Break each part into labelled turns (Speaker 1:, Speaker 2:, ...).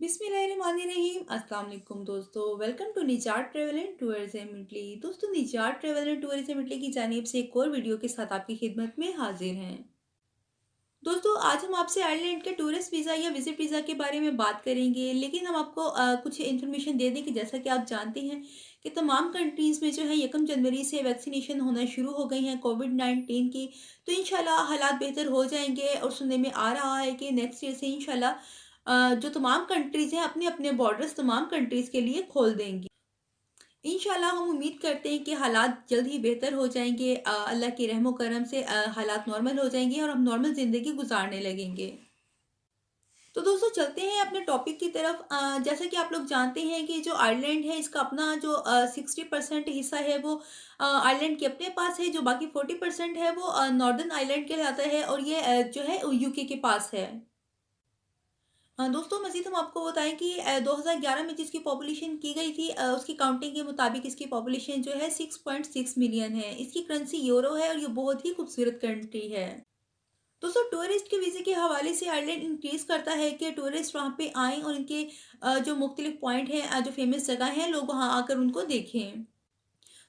Speaker 1: बिस्मिल्लाहिर्रहमानिर्रहीम अस्सलाम वालेकुम दोस्तों। वेलकम टू निजात ट्रैवल एंड टूरिज्म इटली। दोस्तों, निजात ट्रैवल एंड टूरिज्म इटली की जानिब से एक और वीडियो के साथ आपकी खिदमत में हाजिर हैं। दोस्तों, आज हम आपसे आयरलैंड के टूरिस्ट वीज़ा या विजिट वीज़ा के बारे में बात करेंगे, लेकिन हम आपको कुछ इन्फॉर्मेशन दे दें कि जैसा कि आप जानते हैं कि तमाम कंट्रीज़ में जो है 1 जनवरी से वैक्सीनेशन होना शुरू हो गई हैं कोविड-19 की। तो इंशाल्लाह हालात बेहतर हो जाएंगे और सुनने में आ रहा है कि नेक्स्ट ईयर से इंशाल्लाह जो तमाम कंट्रीज़ हैं अपने-अपने बॉर्डर्स तमाम कंट्रीज़ के लिए खोल देंगी। इंशाल्लाह हम उम्मीद करते हैं कि हालात जल्द ही बेहतर हो जाएँगे। अल्लाह के रहमो करम से हालात नॉर्मल हो जाएँगे और हम नॉर्मल ज़िंदगी गुज़ारने लगेंगे। तो दोस्तों, चलते हैं अपने टॉपिक की तरफ। जैसा कि आप लोग जानते हैं कि जो आयरलैंड है इसका अपना जो 60% हिस्सा है वो आयरलैंड के अपने पास है, जो बाकी 40% है वो नॉर्दर्न आयरलैंड कहलाता है और ये जो है यूके के पास है। दोस्तों, मज़ीद हम आपको बताएँ कि 2011 में जिसकी पॉपुलेशन की गई थी, उसकी काउंटिंग के मुताबिक इसकी पॉपुलेशन जो है 6.6 मिलियन है। इसकी करेंसी यूरो है और ये बहुत ही खूबसूरत कंट्री है। दोस्तों, टूरिस्ट के वीज़े के हवाले से आयरलैंड इंक्रीज़ करता है कि टूरिस्ट वहाँ पे आएँ और इनके जो मुख्तलिफ पॉइंट हैं, जो फ़ेमस जगह हैं, लोग वहाँ आकर उनको देखें।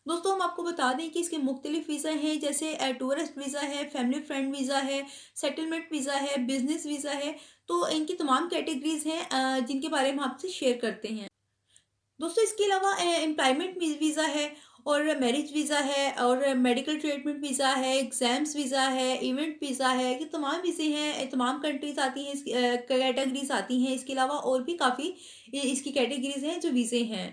Speaker 1: दोस्तों, हम आपको बता दें कि इसके मुख्तलिफ वीज़ा हैं, जैसे टूरिस्ट वीज़ा है, फैमिली फ्रेंड वीज़ा है, सेटलमेंट वीज़ा है, बिज़नेस वीज़ा है। तो इनकी तमाम कैटेगरीज़ हैं जिनके बारे में हम आपसे शेयर करते हैं। दोस्तों, इसके अलावा एम्प्लॉयमेंट वीज़ा है और मैरिज वीज़ा है और मेडिकल ट्रीटमेंट वीज़ा है, एग्ज़ाम्स वीज़ा है, इवेंट वीज़ा है। ये तमाम वीज़े हैं, तमाम कंट्रीज़ आती हैं, इसकी कैटेगरीज़ आती हैं। इसके अलावा और भी काफ़ी इसकी कैटेगरीज़ हैं जो वीज़े हैं।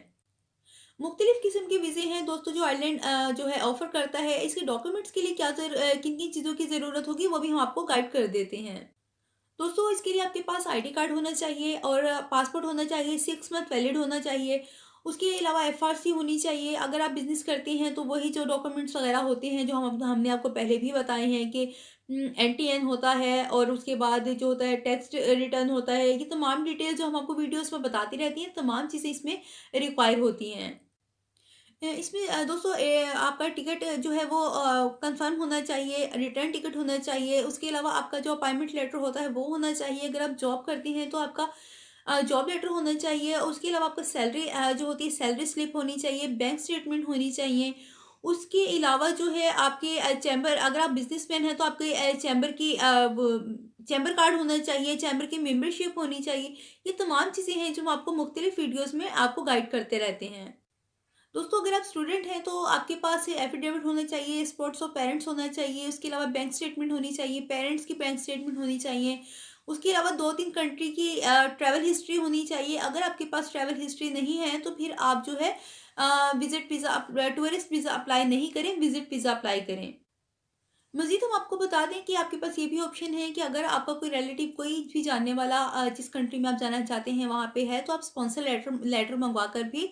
Speaker 1: मुख्तलिफ़ किस्म के वीज़े हैं दोस्तों जो आयरलैंड जो है ऑफ़र करता है। इसके डॉक्यूमेंट्स के लिए किन-किन चीज़ों की ज़रूरत होगी वो भी हम आपको गाइड कर देते हैं। दोस्तों, इसके लिए आपके पास आईडी कार्ड होना चाहिए और पासपोर्ट होना चाहिए, 6 मंथ वैलिड होना चाहिए। उसके अलावा एफआरसी होनी चाहिए। अगर आप बिज़नेस करते हैं तो वही जो डॉक्यूमेंट्स वगैरह होते हैं जो हमने आपको पहले भी बताए हैं कि एनटीएन होता है और उसके बाद जो होता है टैक्स रिटर्न होता है। ये तमाम डिटेल जो हम आपको वीडियोज़ में बताती रहती हैं, तमाम चीज़ें इसमें रिक्वायर होती हैं। इसमें दोस्तों आपका टिकट जो है वो कंफर्म होना चाहिए, रिटर्न टिकट होना चाहिए। उसके अलावा आपका जो अपॉइंटमेंट लेटर होता है वो होना चाहिए। अगर आप जॉब करती हैं तो आपका जॉब लेटर होना चाहिए। और उसके अलावा आपका सैलरी जो होती है सैलरी स्लिप होनी चाहिए, बैंक स्टेटमेंट होनी चाहिए। उसके अलावा जो है आपके चैम्बर, अगर आप बिज़नेसमैन हैं तो आपके चैम्बर की वो चैम्बर कार्ड होना चाहिए, चैम्बर की मेंबरशिप होनी चाहिए। ये तमाम चीज़ें हैं जो हम आपको मुख्तलिफ वीडियोज़ में आपको गाइड करते रहते हैं। दोस्तों, अगर आप स्टूडेंट हैं तो आपके पास एफिडेविट होना चाहिए, स्पोर्ट्स ऑफ पेरेंट्स होना चाहिए, उसके अलावा बैंक स्टेटमेंट होनी चाहिए, पेरेंट्स की बैंक स्टेटमेंट होनी चाहिए। उसके अलावा 2-3 कंट्री की ट्रैवल हिस्ट्री होनी चाहिए। अगर आपके पास ट्रैवल हिस्ट्री नहीं है तो फिर आप जो है visit visa tourist visa apply नहीं करें, विज़िट वीज़ा अप्लाई करें। मज़ीद हम आपको बता दें कि आपके पास ये भी ऑप्शन है कि अगर आपका कोई रिलेटिव, कोई भी जानने वाला जिस कंट्री में आप जाना चाहते हैं वहाँ पे है, तो आप स्पॉन्सर लेटर लेटर मंगवा कर भी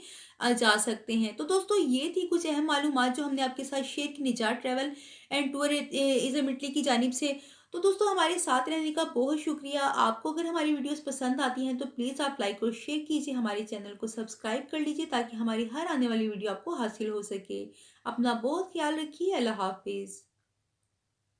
Speaker 1: जा सकते हैं। तो दोस्तों, ये थी कुछ अहम मालूमात जो हमने आपके साथ शेयर की निजात ट्रैवल एंड टूरिज़्म इटली की जानिब से। तो दोस्तों, हमारे साथ रहने का बहुत शुक्रिया। आपको अगर हमारी वीडियोज़ पसंद आती हैं तो प्लीज़ आप लाइक और शेयर कीजिए, हमारे चैनल को सब्सक्राइब कर लीजिए ताकि हमारी हर आने वाली वीडियो आपको हासिल हो सके। अपना बहुत ख़्याल रखिए। अल्लाह हाफ़िज़।